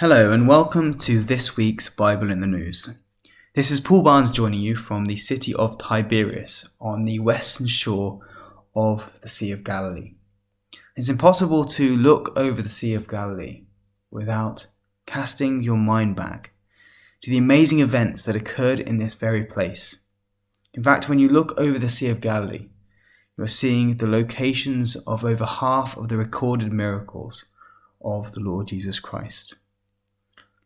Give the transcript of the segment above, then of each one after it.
Hello and welcome to this week's Bible in the News. This is Paul Barnes joining you from the city of Tiberias on the western shore of the Sea of Galilee. It's impossible to look over the Sea of Galilee without casting your mind back to the amazing events that occurred in this very place. In fact, when you look over the Sea of Galilee, you are seeing the locations of over half of the recorded miracles of the Lord Jesus Christ.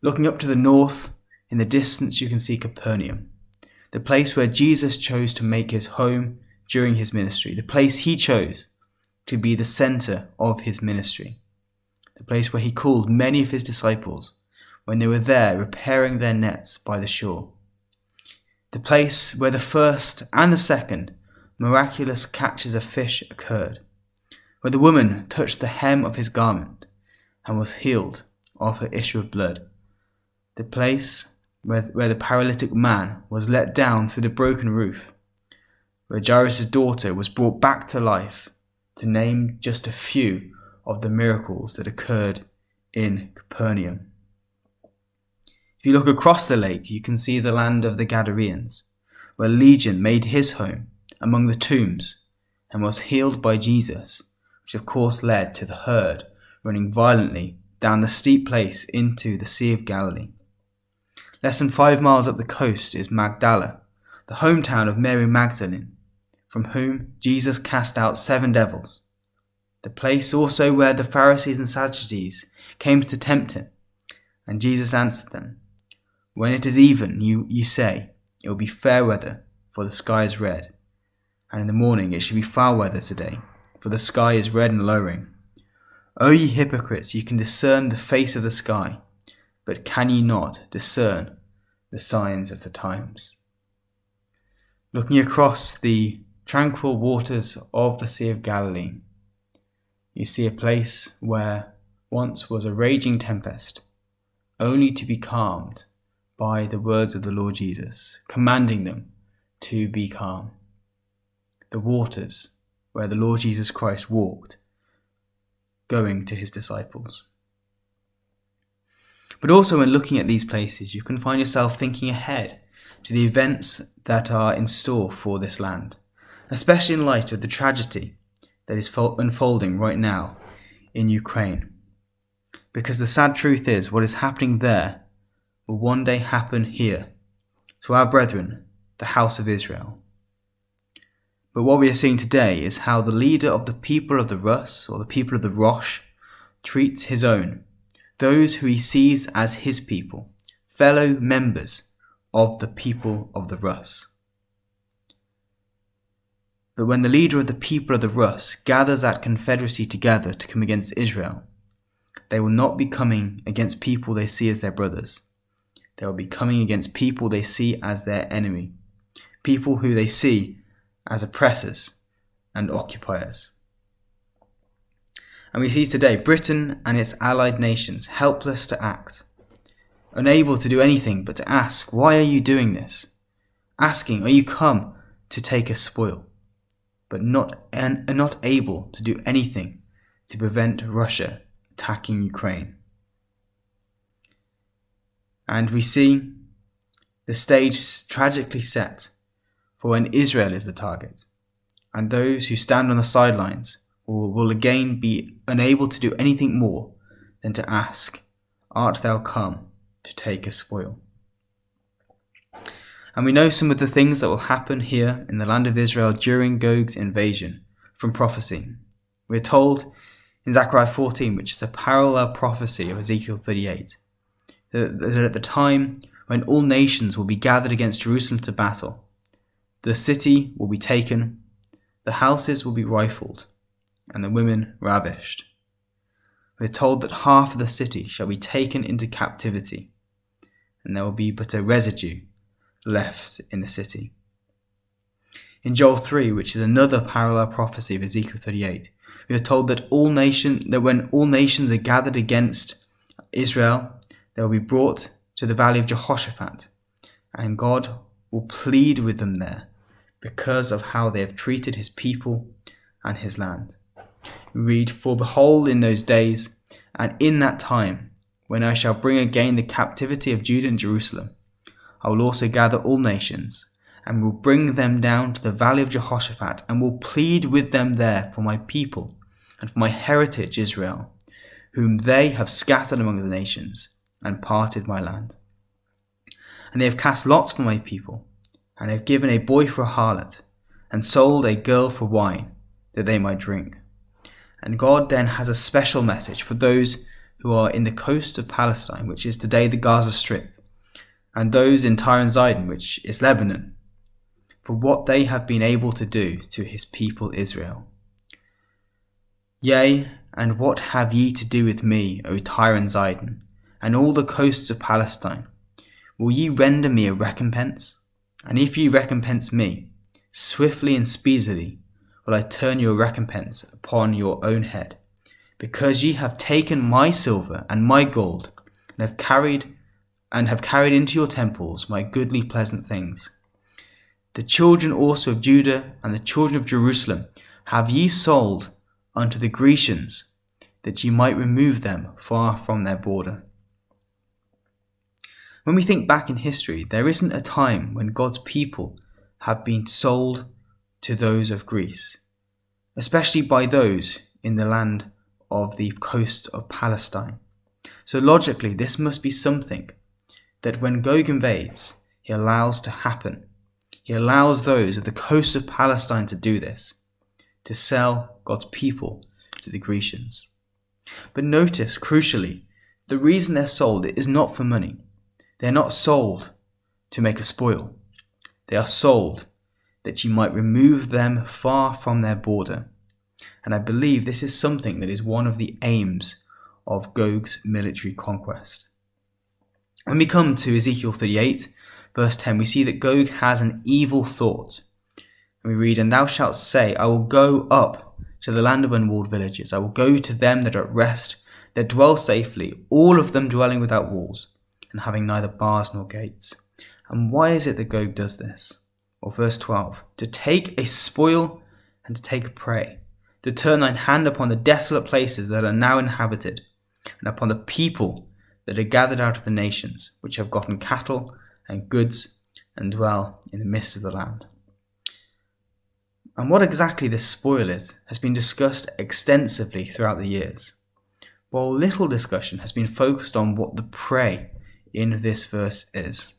Looking up to the north, in the distance you can see Capernaum, the place where Jesus chose to make his home during his ministry, the place he chose to be the center of his ministry, the place where he called many of his disciples when they were there repairing their nets by the shore, the place where the first and the second miraculous catches of fish occurred, where the woman touched the hem of his garment and was healed of her issue of blood, the place where the paralytic man was let down through the broken roof, where Jairus' daughter was brought back to life, to name just a few of the miracles that occurred in Capernaum. If you look across the lake, you can see the land of the Gadareans, where Legion made his home among the tombs and was healed by Jesus, which of course led to the herd running violently down the steep place into the Sea of Galilee. Less than 5 miles up the coast is Magdala, the hometown of Mary Magdalene, from whom Jesus cast out 7 devils. The place also where the Pharisees and Sadducees came to tempt him, and Jesus answered them, "When it is even, you say, it will be fair weather, for the sky is red, and in the morning it shall be foul weather today, for the sky is red and lowering. O ye hypocrites, you can discern the face of the sky, but can ye not discern the signs of the times?" Looking across the tranquil waters of the Sea of Galilee, you see a place where once was a raging tempest, only to be calmed by the words of the Lord Jesus, commanding them to be calm. The waters where the Lord Jesus Christ walked, going to his disciples. But also when looking at these places, you can find yourself thinking ahead to the events that are in store for this land, especially in light of the tragedy that is unfolding right now in Ukraine. Because the sad truth is, what is happening there will one day happen here, to our brethren, the house of Israel. But what we are seeing today is how the leader of the people of the Rus, or the people of the Rosh, treats his own, those who he sees as his people, fellow members of the people of the Rus. But when the leader of the people of the Rus gathers that confederacy together to come against Israel, they will not be coming against people they see as their brothers. They will be coming against people they see as their enemy, people who they see as oppressors and occupiers. And we see today Britain and its allied nations helpless to act, unable to do anything but to ask, "Why are you doing this?" Asking, "Are you come to take a spoil?" But not able to do anything to prevent Russia attacking Ukraine. And we see the stage tragically set for when Israel is the target, and those who stand on the sidelines will again be unable to do anything more than to ask, "Art thou come to take a spoil?" And we know some of the things that will happen here in the land of Israel during Gog's invasion from prophecy. We're told in Zechariah 14, which is a parallel prophecy of Ezekiel 38, that at the time when all nations will be gathered against Jerusalem to battle, the city will be taken, the houses will be rifled, and the women ravished. We're told that half of the city shall be taken into captivity, and there will be but a residue left in the city. In Joel 3, which is another parallel prophecy of Ezekiel 38, we are told that when all nations are gathered against Israel, they will be brought to the valley of Jehoshaphat, and God will plead with them there because of how they have treated his people and his land. We read, "For behold, in those days and in that time when I shall bring again the captivity of Judah and Jerusalem, I will also gather all nations, and will bring them down to the valley of Jehoshaphat, and will plead with them there for my people, and for my heritage Israel, whom they have scattered among the nations, and parted my land. And they have cast lots for my people, and have given a boy for a harlot, and sold a girl for wine, that they might drink. And God then has a special message for those who are in the coast of Palestine, which is today the Gaza Strip, and those in Tyre and Zidon, which is Lebanon, for what they have been able to do to his people Israel. Yea, and what have ye to do with me, O Tyre and Zidon, and all the coasts of Palestine? Will ye render me a recompense? And if ye recompense me, swiftly and speedily will I turn your recompense upon your own head, because ye have taken my silver and my gold, and have carried into your temples my goodly pleasant things. The children also of Judah and the children of Jerusalem have ye sold unto the Grecians, that ye might remove them far from their border. When we think back in history, there isn't a time when God's people have been sold to those of Greece, especially by those in the land of the coast of Palestine. So logically, this must be something that when Gog invades, he allows to happen. He allows those of the coast of Palestine to do this, to sell God's people to the Grecians. But notice, crucially, the reason they're sold is not for money. They're not sold to make a spoil. They are sold that ye might remove them far from their border. And I believe this is something that is one of the aims of Gog's military conquest. When we come to Ezekiel 38, verse 10, we see that Gog has an evil thought. And we read, And thou shalt say, I will go up to the land of unwalled villages. I will go to them that are at rest, that dwell safely, all of them dwelling without walls, and having neither bars nor gates. And why is it that Gog does this? Or verse 12, To take a spoil and to take a prey, to turn thine hand upon the desolate places that are now inhabited, and upon the people that are gathered out of the nations, which have gotten cattle and goods, and dwell in the midst of the land. And what exactly this spoil is has been discussed extensively throughout the years, while little discussion has been focused on what the prey in this verse is.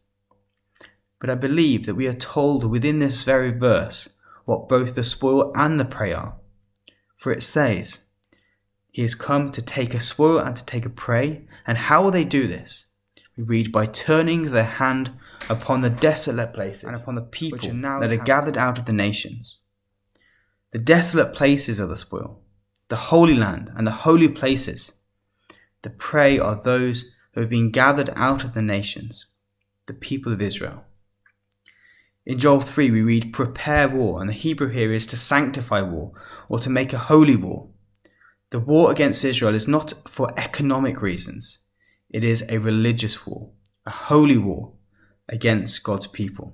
But I believe that we are told within this very verse what both the spoil and the prey are. For it says, He is come to take a spoil and to take a prey. And how will they do this? We read, by turning their hand upon the desolate places and upon the people that are gathered out of the nations. The desolate places are the spoil, the Holy Land and the holy places. The prey are those who have been gathered out of the nations, the people of Israel. In Joel 3 we read, prepare war, and the Hebrew here is to sanctify war, or to make a holy war. The war against Israel is not for economic reasons. It is a religious war, a holy war against God's people.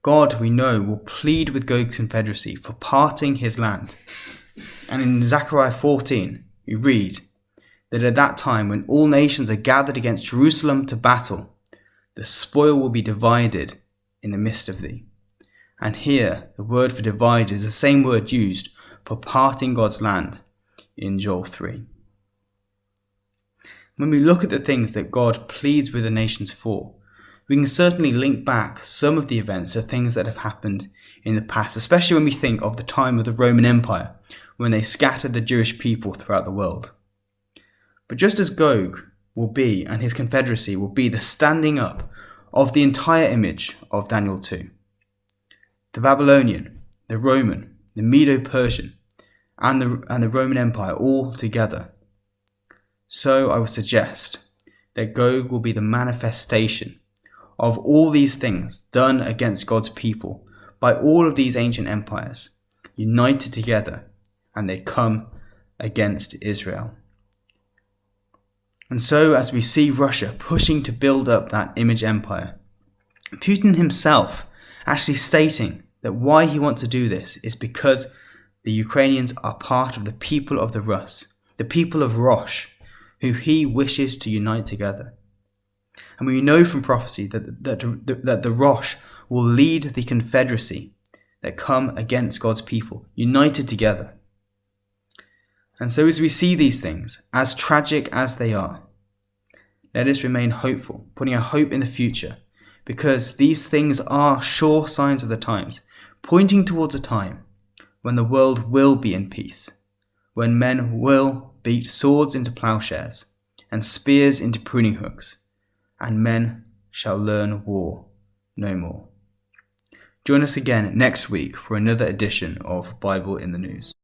God, we know, will plead with Gog's confederacy for parting his land. And in Zechariah 14 we read that at that time when all nations are gathered against Jerusalem to battle, the spoil will be divided in the midst of thee. And here the word for divide is the same word used for parting God's land in Joel 3. When we look at the things that God pleads with the nations for, we can certainly link back some of the events of things that have happened in the past, especially when we think of the time of the Roman Empire, when they scattered the Jewish people throughout the world. But just as Gog will be, and his confederacy will be, the standing up of the entire image of Daniel 2. The Babylonian, the Roman, the Medo-Persian, and the Roman Empire all together. So I would suggest that Gog will be the manifestation of all these things done against God's people by all of these ancient empires, united together, and they come against Israel. And so as we see Russia pushing to build up that image empire, Putin himself actually stating that why he wants to do this is because the Ukrainians are part of the people of the Rus, the people of Rosh, who he wishes to unite together. And we know from prophecy that the Rosh will lead the confederacy that come against God's people, united together. And so as we see these things, as tragic as they are, let us remain hopeful, putting our hope in the future, because these things are sure signs of the times, pointing towards a time when the world will be in peace, when men will beat swords into plowshares and spears into pruning hooks, and men shall learn war no more. Join us again next week for another edition of Bible in the News.